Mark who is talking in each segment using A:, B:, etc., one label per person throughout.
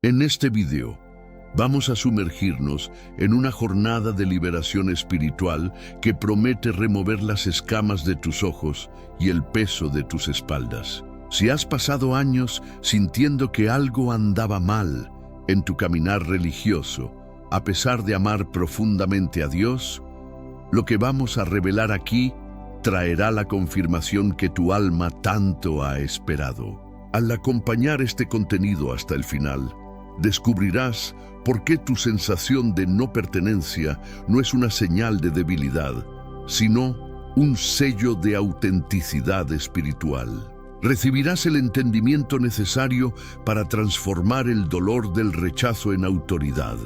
A: En este video, vamos a sumergirnos en una jornada de liberación espiritual que promete remover las escamas de tus ojos y el peso de tus espaldas. Si has pasado años sintiendo que algo andaba mal en tu caminar religioso, a pesar de amar profundamente a Dios, lo que vamos a revelar aquí traerá la confirmación que tu alma tanto ha esperado. Al acompañar este contenido hasta el final, descubrirás por qué tu sensación de no pertenencia no es una señal de debilidad, sino un sello de autenticidad espiritual. Recibirás el entendimiento necesario para transformar el dolor del rechazo en autoridad,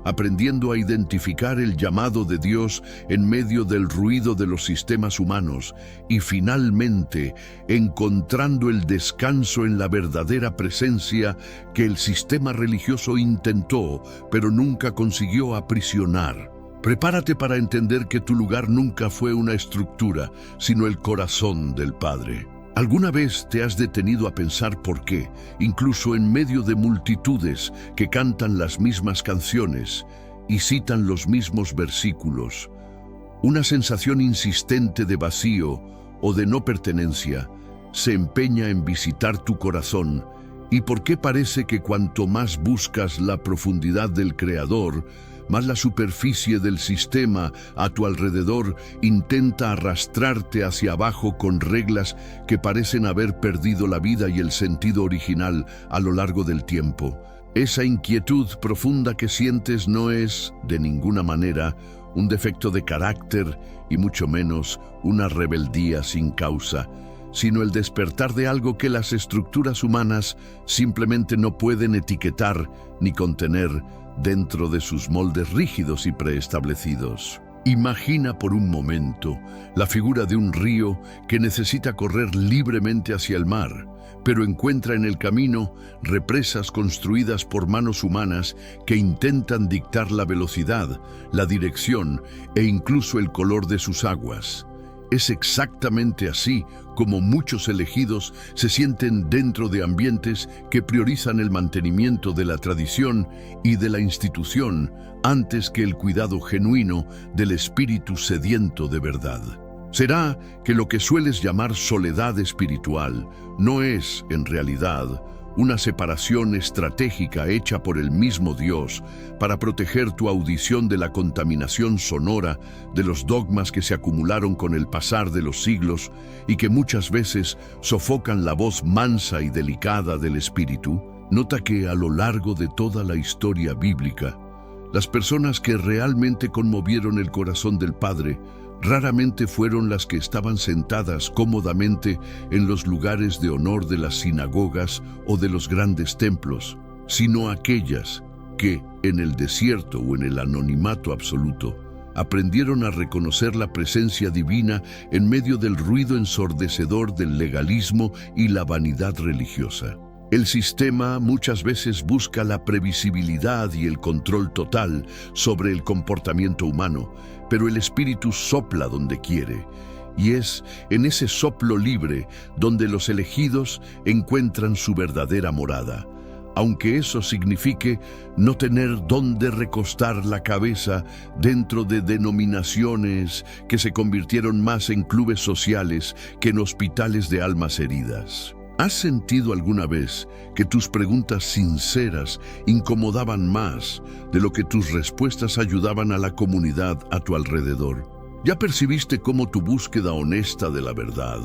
A: aprendiendo a identificar el llamado de Dios en medio del ruido de los sistemas humanos y finalmente encontrando el descanso en la verdadera presencia que el sistema religioso intentó, pero nunca consiguió aprisionar. Prepárate para entender que tu lugar nunca fue una estructura, sino el corazón del Padre. ¿Alguna vez te has detenido a pensar por qué, incluso en medio de multitudes que cantan las mismas canciones y citan los mismos versículos, una sensación insistente de vacío o de no pertenencia se empeña en visitar tu corazón? ¿Y por qué parece que cuanto más buscas la profundidad del Creador, más la superficie del sistema a tu alrededor intenta arrastrarte hacia abajo con reglas que parecen haber perdido la vida y el sentido original a lo largo del tiempo? Esa inquietud profunda que sientes no es, de ninguna manera, un defecto de carácter y mucho menos una rebeldía sin causa, sino el despertar de algo que las estructuras humanas simplemente no pueden etiquetar ni contener dentro de sus moldes rígidos y preestablecidos. Imagina por un momento la figura de un río que necesita correr libremente hacia el mar, pero encuentra en el camino represas construidas por manos humanas que intentan dictar la velocidad, la dirección e incluso el color de sus aguas. Es exactamente así como muchos elegidos se sienten dentro de ambientes que priorizan el mantenimiento de la tradición y de la institución antes que el cuidado genuino del espíritu sediento de verdad. ¿Será que lo que sueles llamar soledad espiritual no es, en realidad, una separación estratégica hecha por el mismo Dios para proteger tu audición de la contaminación sonora de los dogmas que se acumularon con el pasar de los siglos y que muchas veces sofocan la voz mansa y delicada del Espíritu? Nota que a lo largo de toda la historia bíblica, las personas que realmente conmovieron el corazón del Padre raramente fueron las que estaban sentadas cómodamente en los lugares de honor de las sinagogas o de los grandes templos, sino aquellas que, en el desierto o en el anonimato absoluto, aprendieron a reconocer la presencia divina en medio del ruido ensordecedor del legalismo y la vanidad religiosa. El sistema muchas veces busca la previsibilidad y el control total sobre el comportamiento humano, pero el Espíritu sopla donde quiere, y es en ese soplo libre donde los elegidos encuentran su verdadera morada, aunque eso signifique no tener dónde recostar la cabeza dentro de denominaciones que se convirtieron más en clubes sociales que en hospitales de almas heridas. ¿Has sentido alguna vez que tus preguntas sinceras incomodaban más de lo que tus respuestas ayudaban a la comunidad a tu alrededor? ¿Ya percibiste cómo tu búsqueda honesta de la verdad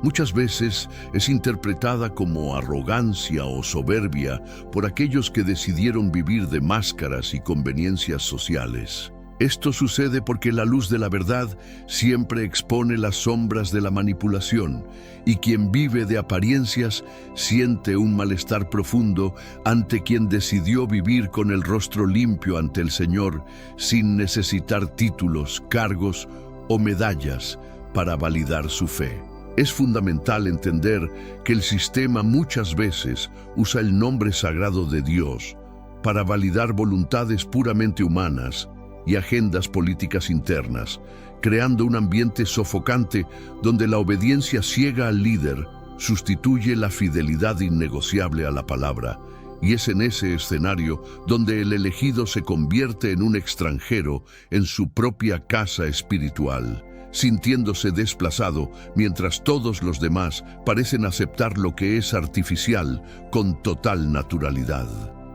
A: muchas veces es interpretada como arrogancia o soberbia por aquellos que decidieron vivir de máscaras y conveniencias sociales? Esto sucede porque la luz de la verdad siempre expone las sombras de la manipulación, y quien vive de apariencias siente un malestar profundo ante quien decidió vivir con el rostro limpio ante el Señor sin necesitar títulos, cargos o medallas para validar su fe. Es fundamental entender que el sistema muchas veces usa el nombre sagrado de Dios para validar voluntades puramente humanas y agendas políticas internas, creando un ambiente sofocante donde la obediencia ciega al líder sustituye la fidelidad innegociable a la palabra Y es en ese escenario donde el elegido se convierte en un extranjero en su propia casa espiritual, sintiéndose desplazado mientras todos los demás parecen aceptar lo que es artificial con total naturalidad.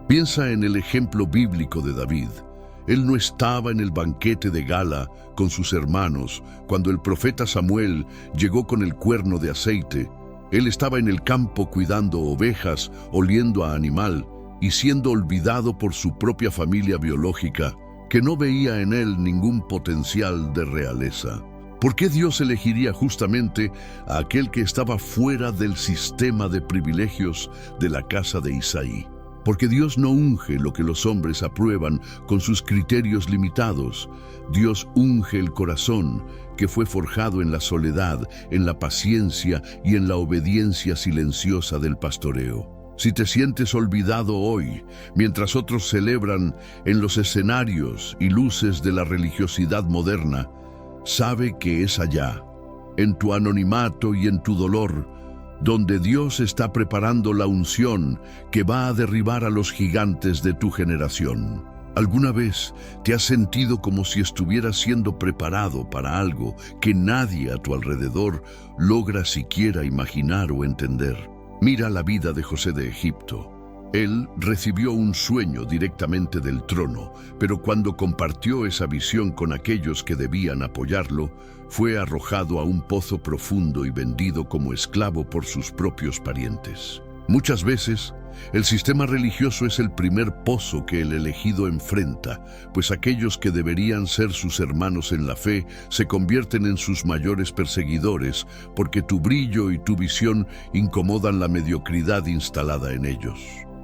A: Piensa en el ejemplo bíblico de David. Él no estaba en el banquete de gala con sus hermanos cuando el profeta Samuel llegó con el cuerno de aceite. Él estaba en el campo cuidando ovejas, oliendo a animal y siendo olvidado por su propia familia biológica, que no veía en él ningún potencial de realeza. ¿Por qué Dios elegiría justamente a aquel que estaba fuera del sistema de privilegios de la casa de Isaí? Porque Dios no unge lo que los hombres aprueban con sus criterios limitados. Dios unge el corazón, que fue forjado en la soledad, en la paciencia y en la obediencia silenciosa del pastoreo. Si te sientes olvidado hoy, mientras otros celebran en los escenarios y luces de la religiosidad moderna, sabe que es allá, en tu anonimato y en tu dolor, donde Dios está preparando la unción que va a derribar a los gigantes de tu generación. ¿Alguna vez te has sentido como si estuvieras siendo preparado para algo que nadie a tu alrededor logra siquiera imaginar o entender? Mira la vida de José de Egipto. Él recibió un sueño directamente del trono, pero cuando compartió esa visión con aquellos que debían apoyarlo, fue arrojado a un pozo profundo y vendido como esclavo por sus propios parientes. Muchas veces, el sistema religioso es el primer pozo que el elegido enfrenta, pues aquellos que deberían ser sus hermanos en la fe se convierten en sus mayores perseguidores, porque tu brillo y tu visión incomodan la mediocridad instalada en ellos.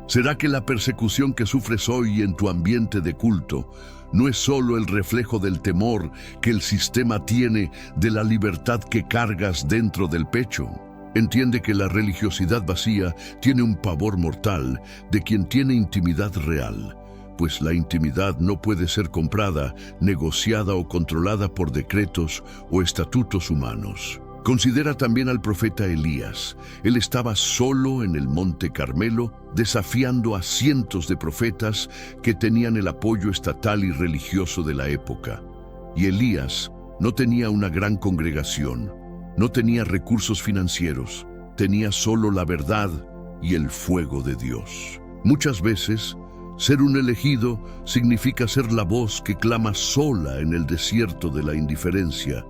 A: ¿Será que la persecución que sufres hoy en tu ambiente de culto no es solo el reflejo del temor que el sistema tiene de la libertad que cargas dentro del pecho? Entiende que la religiosidad vacía tiene un pavor mortal de quien tiene intimidad real, pues la intimidad no puede ser comprada, negociada o controlada por decretos o estatutos humanos. Considera también al profeta Elías. Él estaba solo en el Monte Carmelo, desafiando a cientos de profetas que tenían el apoyo estatal y religioso de la época. Y Elías no tenía una gran congregación, no tenía recursos financieros, tenía solo la verdad y el fuego de Dios. Muchas veces, ser un elegido significa ser la voz que clama sola en el desierto de la indiferencia,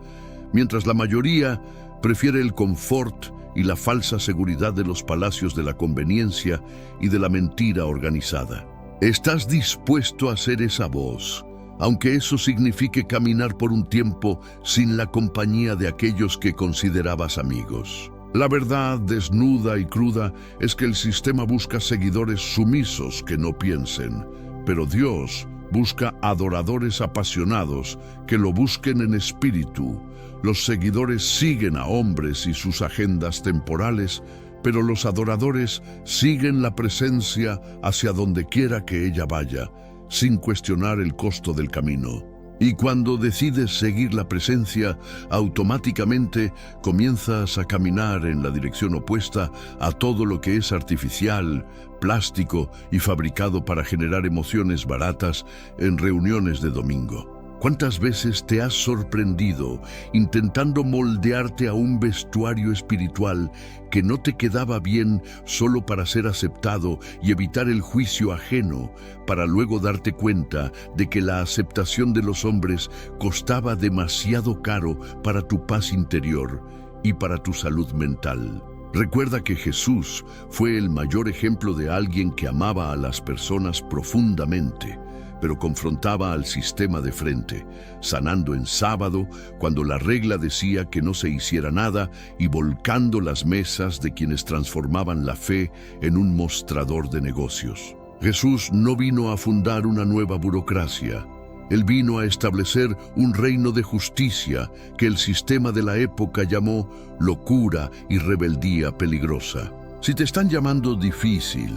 A: mientras la mayoría prefiere el confort y la falsa seguridad de los palacios de la conveniencia y de la mentira organizada. ¿Estás dispuesto a ser esa voz, aunque eso signifique caminar por un tiempo sin la compañía de aquellos que considerabas amigos? La verdad desnuda y cruda es que el sistema busca seguidores sumisos que no piensen, pero Dios busca adoradores apasionados que lo busquen en espíritu. Los seguidores siguen a hombres y sus agendas temporales, pero los adoradores siguen la presencia hacia donde quiera que ella vaya, sin cuestionar el costo del camino. Y cuando decides seguir la presencia, automáticamente comienzas a caminar en la dirección opuesta a todo lo que es artificial, plástico y fabricado para generar emociones baratas en reuniones de domingo. ¿Cuántas veces te has sorprendido intentando moldearte a un vestuario espiritual que no te quedaba bien solo para ser aceptado y evitar el juicio ajeno, para luego darte cuenta de que la aceptación de los hombres costaba demasiado caro para tu paz interior y para tu salud mental? Recuerda que Jesús fue el mayor ejemplo de alguien que amaba a las personas profundamente, pero confrontaba al sistema de frente, sanando en sábado cuando la regla decía que no se hiciera nada y volcando las mesas de quienes transformaban la fe en un mostrador de negocios. Jesús no vino a fundar una nueva burocracia. Él vino a establecer un reino de justicia que el sistema de la época llamó locura y rebeldía peligrosa. Si te están llamando difícil,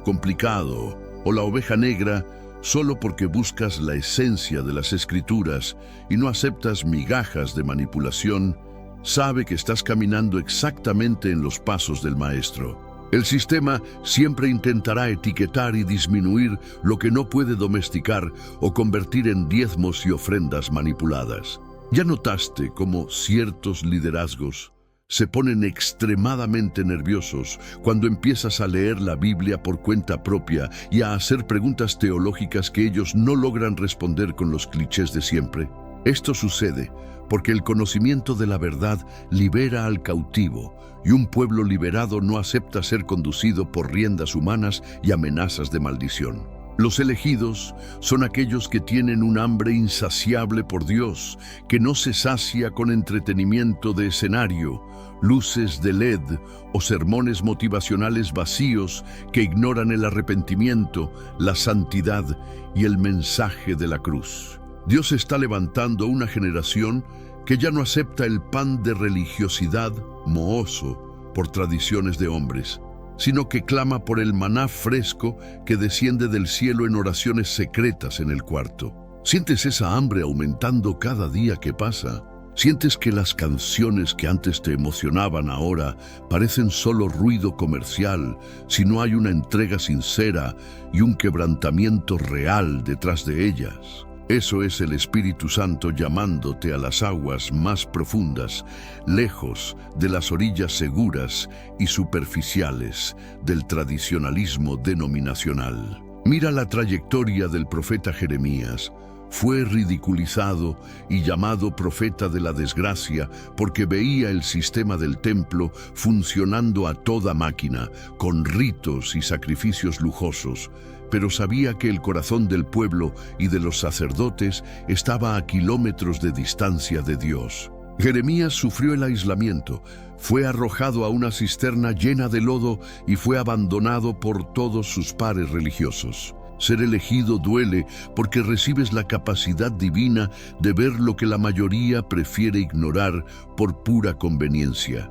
A: complicado o la oveja negra, solo porque buscas la esencia de las Escrituras y no aceptas migajas de manipulación, sabe que estás caminando exactamente en los pasos del Maestro. El sistema siempre intentará etiquetar y disminuir lo que no puede domesticar o convertir en diezmos y ofrendas manipuladas. ¿Ya notaste cómo ciertos liderazgos se ponen extremadamente nerviosos cuando empiezas a leer la Biblia por cuenta propia y a hacer preguntas teológicas que ellos no logran responder con los clichés de siempre? Esto sucede porque el conocimiento de la verdad libera al cautivo, y un pueblo liberado no acepta ser conducido por riendas humanas y amenazas de maldición. Los elegidos son aquellos que tienen un hambre insaciable por Dios, que no se sacia con entretenimiento de escenario, luces de LED o sermones motivacionales vacíos que ignoran el arrepentimiento, la santidad y el mensaje de la cruz. Dios está levantando una generación que ya no acepta el pan de religiosidad mohoso por tradiciones de hombres, sino que clama por el maná fresco que desciende del cielo en oraciones secretas en el cuarto. ¿Sientes esa hambre aumentando cada día que pasa? ¿Sientes que las canciones que antes te emocionaban ahora parecen solo ruido comercial si no hay una entrega sincera y un quebrantamiento real detrás de ellas? Eso es el Espíritu Santo llamándote a las aguas más profundas, lejos de las orillas seguras y superficiales del tradicionalismo denominacional. Mira la trayectoria del profeta Jeremías. Fue ridiculizado y llamado profeta de la desgracia porque veía el sistema del templo funcionando a toda máquina, con ritos y sacrificios lujosos, pero sabía que el corazón del pueblo y de los sacerdotes estaba a kilómetros de distancia de Dios. Jeremías sufrió el aislamiento, fue arrojado a una cisterna llena de lodo y fue abandonado por todos sus pares religiosos. Ser elegido duele porque recibes la capacidad divina de ver lo que la mayoría prefiere ignorar por pura conveniencia.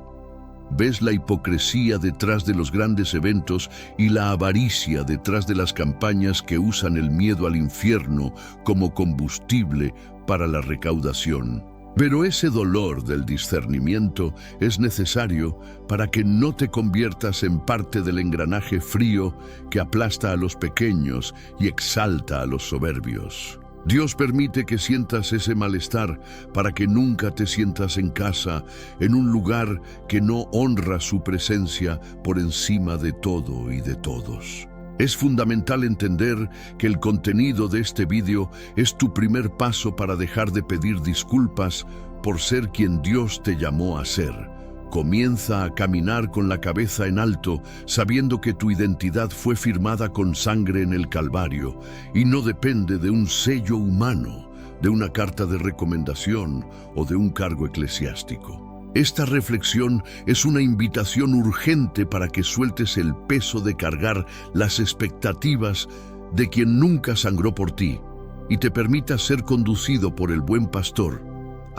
A: Ves la hipocresía detrás de los grandes eventos y la avaricia detrás de las campañas que usan el miedo al infierno como combustible para la recaudación. Pero ese dolor del discernimiento es necesario para que no te conviertas en parte del engranaje frío que aplasta a los pequeños y exalta a los soberbios. Dios permite que sientas ese malestar para que nunca te sientas en casa, en un lugar que no honra su presencia por encima de todo y de todos. Es fundamental entender que el contenido de este vídeo es tu primer paso para dejar de pedir disculpas por ser quien Dios te llamó a ser. Comienza a caminar con la cabeza en alto, sabiendo que tu identidad fue firmada con sangre en el Calvario y no depende de un sello humano, de una carta de recomendación o de un cargo eclesiástico. Esta reflexión es una invitación urgente para que sueltes el peso de cargar las expectativas de quien nunca sangró por ti y te permitas ser conducido por el buen pastor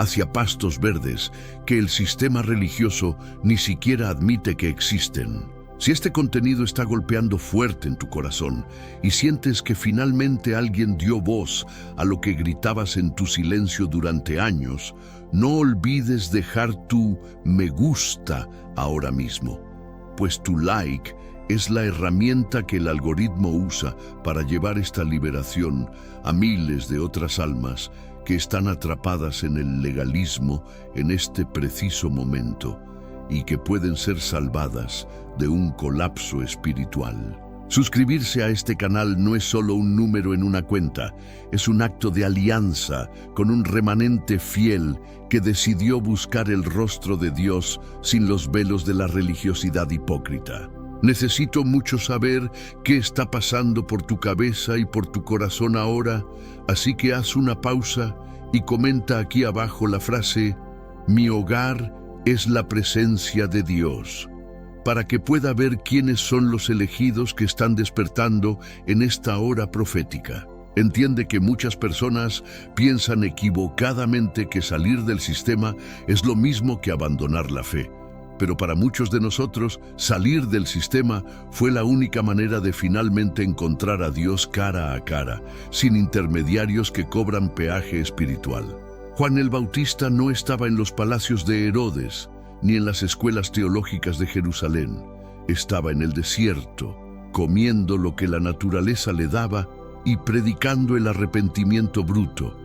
A: hacia pastos verdes que el sistema religioso ni siquiera admite que existen. Si este contenido está golpeando fuerte en tu corazón y sientes que finalmente alguien dio voz a lo que gritabas en tu silencio durante años, no olvides dejar tu me gusta ahora mismo, pues tu like es la herramienta que el algoritmo usa para llevar esta liberación a miles de otras almas que están atrapadas en el legalismo en este preciso momento y que pueden ser salvadas de un colapso espiritual. Suscribirse a este canal no es solo un número en una cuenta, es un acto de alianza con un remanente fiel que decidió buscar el rostro de Dios sin los velos de la religiosidad hipócrita. Necesito mucho saber qué está pasando por tu cabeza y por tu corazón ahora, así que haz una pausa y comenta aquí abajo la frase «Mi hogar es la presencia de Dios», para que pueda ver quiénes son los elegidos que están despertando en esta hora profética. Entiende que muchas personas piensan equivocadamente que salir del sistema es lo mismo que abandonar la fe. Pero para muchos de nosotros, salir del sistema fue la única manera de finalmente encontrar a Dios cara a cara, sin intermediarios que cobran peaje espiritual. Juan el Bautista no estaba en los palacios de Herodes, ni en las escuelas teológicas de Jerusalén. estaba en el desierto, comiendo lo que la naturaleza le daba y predicando el arrepentimiento bruto.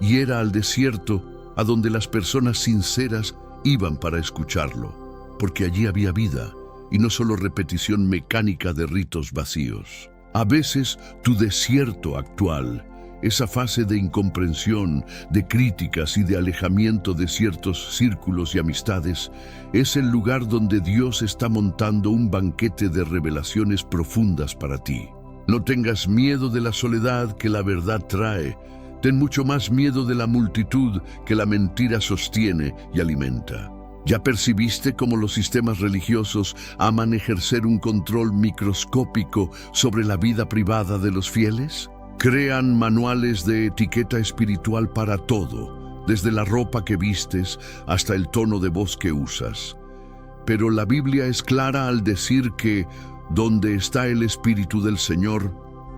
A: Y era al desierto a donde las personas sinceras iban para escucharlo, porque allí había vida y no solo repetición mecánica de ritos vacíos. A veces tu desierto actual, esa fase de incomprensión, de críticas y de alejamiento de ciertos círculos y amistades, es el lugar donde Dios está montando un banquete de revelaciones profundas para ti. No tengas miedo de la soledad que la verdad trae. Ten mucho más miedo de la multitud que la mentira sostiene y alimenta. ¿Ya percibiste cómo los sistemas religiosos aman ejercer un control microscópico sobre la vida privada de los fieles? Crean manuales de etiqueta espiritual para todo, desde la ropa que vistes hasta el tono de voz que usas. Pero la Biblia es clara al decir que donde está el Espíritu del Señor,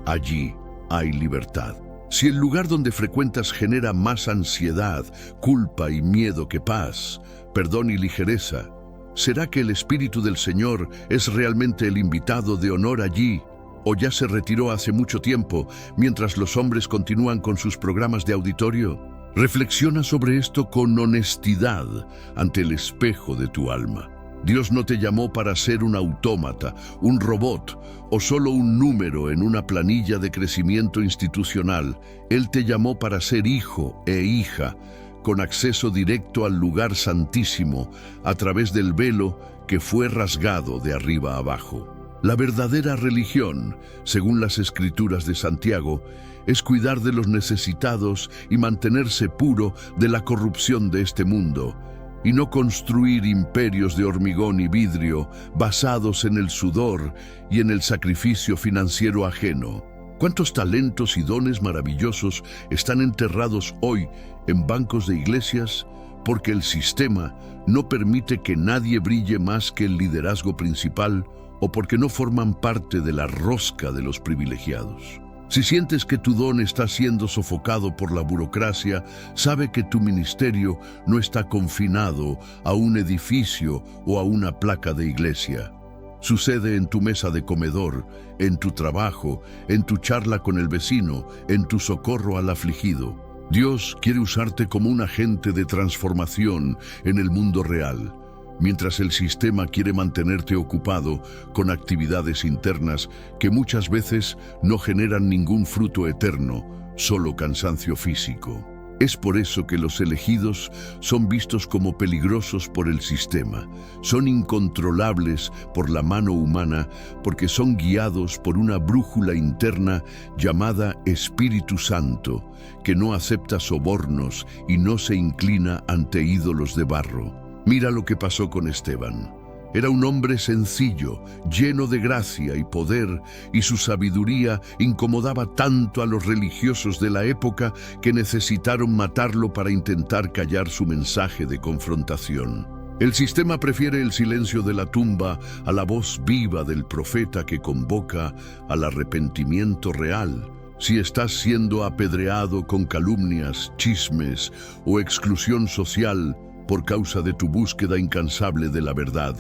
A: allí hay libertad. Si el lugar donde frecuentas genera más ansiedad, culpa y miedo que paz, perdón y ligereza, ¿será que el Espíritu del Señor es realmente el invitado de honor allí? ¿O ya se retiró hace mucho tiempo mientras los hombres continúan con sus programas de auditorio? Reflexiona sobre esto con honestidad ante el espejo de tu alma. Dios no te llamó para ser un autómata, un robot o solo un número en una planilla de crecimiento institucional. Él te llamó para ser hijo e hija, con acceso directo al lugar santísimo a través del velo que fue rasgado de arriba a abajo. La verdadera religión, según las Escrituras de Santiago, es cuidar de los necesitados y mantenerse puro de la corrupción de este mundo, y no construir imperios de hormigón y vidrio basados en el sudor y en el sacrificio financiero ajeno. ¿Cuántos talentos y dones maravillosos están enterrados hoy en bancos de iglesias porque el sistema no permite que nadie brille más que el liderazgo principal o porque no forman parte de la rosca de los privilegiados? Si sientes que tu don está siendo sofocado por la burocracia, sabe que tu ministerio no está confinado a un edificio o a una placa de iglesia. Sucede en tu mesa de comedor, en tu trabajo, en tu charla con el vecino, en tu socorro al afligido. Dios quiere usarte como un agente de transformación en el mundo real, mientras el sistema quiere mantenerte ocupado con actividades internas que muchas veces no generan ningún fruto eterno, solo cansancio físico. Es por eso que los elegidos son vistos como peligrosos por el sistema. Son incontrolables por la mano humana porque son guiados por una brújula interna llamada Espíritu Santo, que no acepta sobornos y no se inclina ante ídolos de barro. Mira lo que pasó con Esteban. Era un hombre sencillo, lleno de gracia y poder, y su sabiduría incomodaba tanto a los religiosos de la época que necesitaron matarlo para intentar callar su mensaje de confrontación. El sistema prefiere el silencio de la tumba a la voz viva del profeta que convoca al arrepentimiento real. Si estás siendo apedreado con calumnias, chismes o exclusión social por causa de tu búsqueda incansable de la verdad,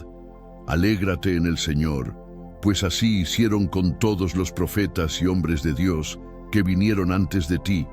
A: alégrate en el Señor, pues así hicieron con todos los profetas y hombres de Dios que vinieron antes de ti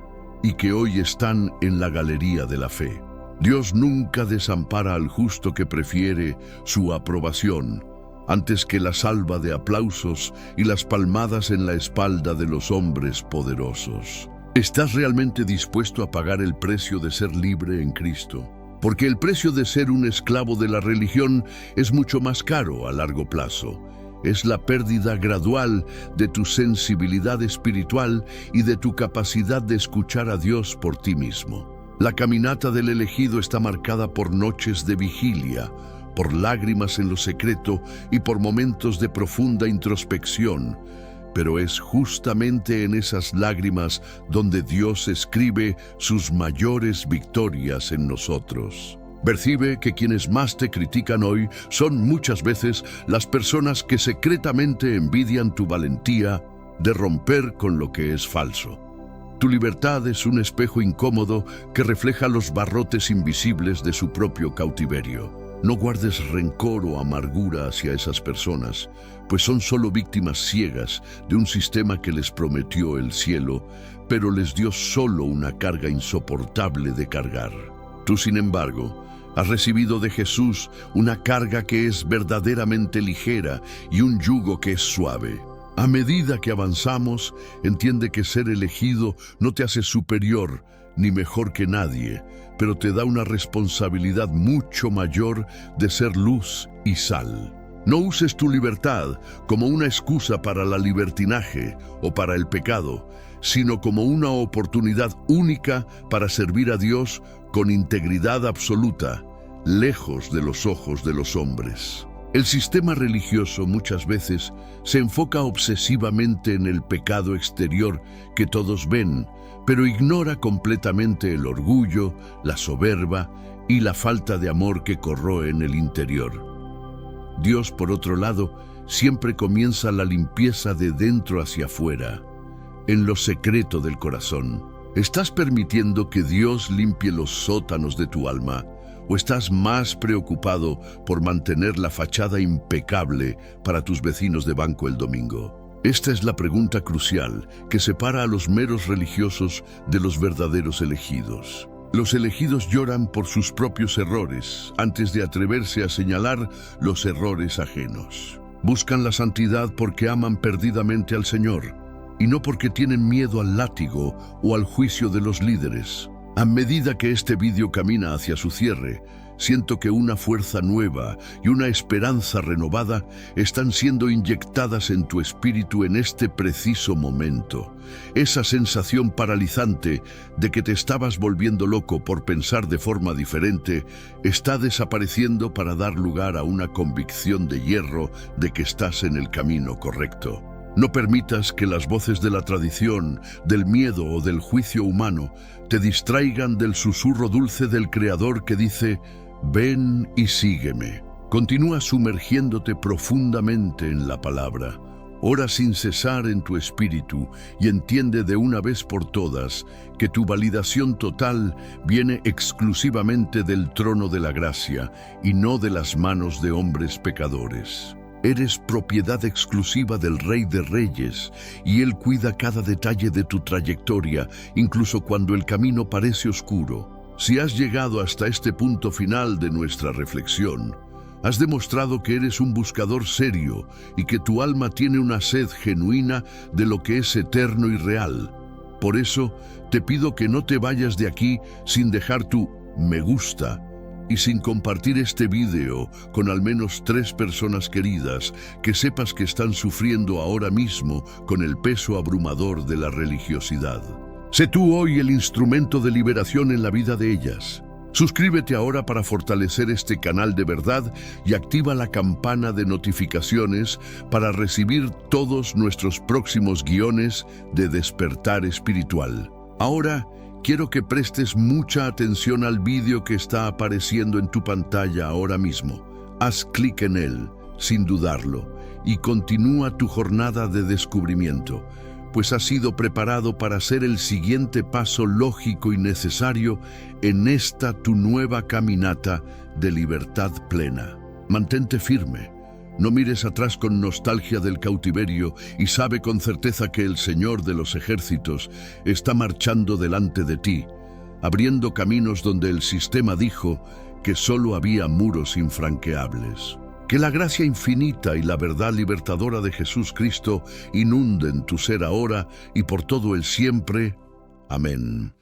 A: y que hoy están en la galería de la fe. Dios nunca desampara al justo que prefiere su aprobación antes que la salva de aplausos y las palmadas en la espalda de los hombres poderosos. ¿Estás realmente dispuesto a pagar el precio de ser libre en Cristo? Porque el precio de ser un esclavo de la religión es mucho más caro a largo plazo. Es la pérdida gradual de tu sensibilidad espiritual y de tu capacidad de escuchar a Dios por ti mismo. La caminata del elegido está marcada por noches de vigilia, por lágrimas en lo secreto y por momentos de profunda introspección. Pero es justamente en esas lágrimas donde Dios escribe sus mayores victorias en nosotros. Percibe que quienes más te critican hoy son muchas veces las personas que secretamente envidian tu valentía de romper con lo que es falso. Tu libertad es un espejo incómodo que refleja los barrotes invisibles de su propio cautiverio. No guardes rencor o amargura hacia esas personas, pues son solo víctimas ciegas de un sistema que les prometió el cielo, pero les dio solo una carga insoportable de cargar. Tú, sin embargo, has recibido de Jesús una carga que es verdaderamente ligera y un yugo que es suave. A medida que avanzamos, entiende que ser elegido no te hace superior ni mejor que nadie, pero te da una responsabilidad mucho mayor de ser luz y sal. No uses tu libertad como una excusa para la libertinaje o para el pecado, sino como una oportunidad única para servir a Dios con integridad absoluta, lejos de los ojos de los hombres. El sistema religioso muchas veces se enfoca obsesivamente en el pecado exterior que todos ven, pero ignora completamente el orgullo, la soberba y la falta de amor que corroe en el interior. Dios, por otro lado, siempre comienza la limpieza de dentro hacia afuera, en lo secreto del corazón. ¿Estás permitiendo que Dios limpie los sótanos de tu alma? ¿O estás más preocupado por mantener la fachada impecable para tus vecinos de banco el domingo? Esta es la pregunta crucial que separa a los meros religiosos de los verdaderos elegidos. Los elegidos lloran por sus propios errores antes de atreverse a señalar los errores ajenos. Buscan la santidad porque aman perdidamente al Señor y no porque tienen miedo al látigo o al juicio de los líderes. A medida que este vídeo camina hacia su cierre, siento que una fuerza nueva y una esperanza renovada están siendo inyectadas en tu espíritu en este preciso momento. Esa sensación paralizante de que te estabas volviendo loco por pensar de forma diferente está desapareciendo para dar lugar a una convicción de hierro de que estás en el camino correcto. No permitas que las voces de la tradición, del miedo o del juicio humano te distraigan del susurro dulce del Creador que dice: ven y sígueme. Continúa sumergiéndote profundamente en la palabra. Ora sin cesar en tu espíritu y entiende de una vez por todas que tu validación total viene exclusivamente del trono de la gracia y no de las manos de hombres pecadores. Eres propiedad exclusiva del Rey de Reyes y Él cuida cada detalle de tu trayectoria, incluso cuando el camino parece oscuro. Si has llegado hasta este punto final de nuestra reflexión, has demostrado que eres un buscador serio y que tu alma tiene una sed genuina de lo que es eterno y real. Por eso, te pido que no te vayas de aquí sin dejar tu me gusta y sin compartir este video con al menos 3 personas queridas que sepas que están sufriendo ahora mismo con el peso abrumador de la religiosidad. Sé tú hoy el instrumento de liberación en la vida de ellas. Suscríbete ahora para fortalecer este canal de verdad y activa la campana de notificaciones para recibir todos nuestros próximos guiones de despertar espiritual. Ahora, quiero que prestes mucha atención al vídeo que está apareciendo en tu pantalla ahora mismo. Haz clic en él, sin dudarlo, y continúa tu jornada de descubrimiento, pues has sido preparado para ser el siguiente paso lógico y necesario en esta tu nueva caminata de libertad plena. Mantente firme. No mires atrás con nostalgia del cautiverio y sabe con certeza que el Señor de los ejércitos está marchando delante de ti, abriendo caminos donde el sistema dijo que solo había muros infranqueables. Que la gracia infinita y la verdad libertadora de Jesús Cristo inunden tu ser ahora y por todo el siempre. Amén.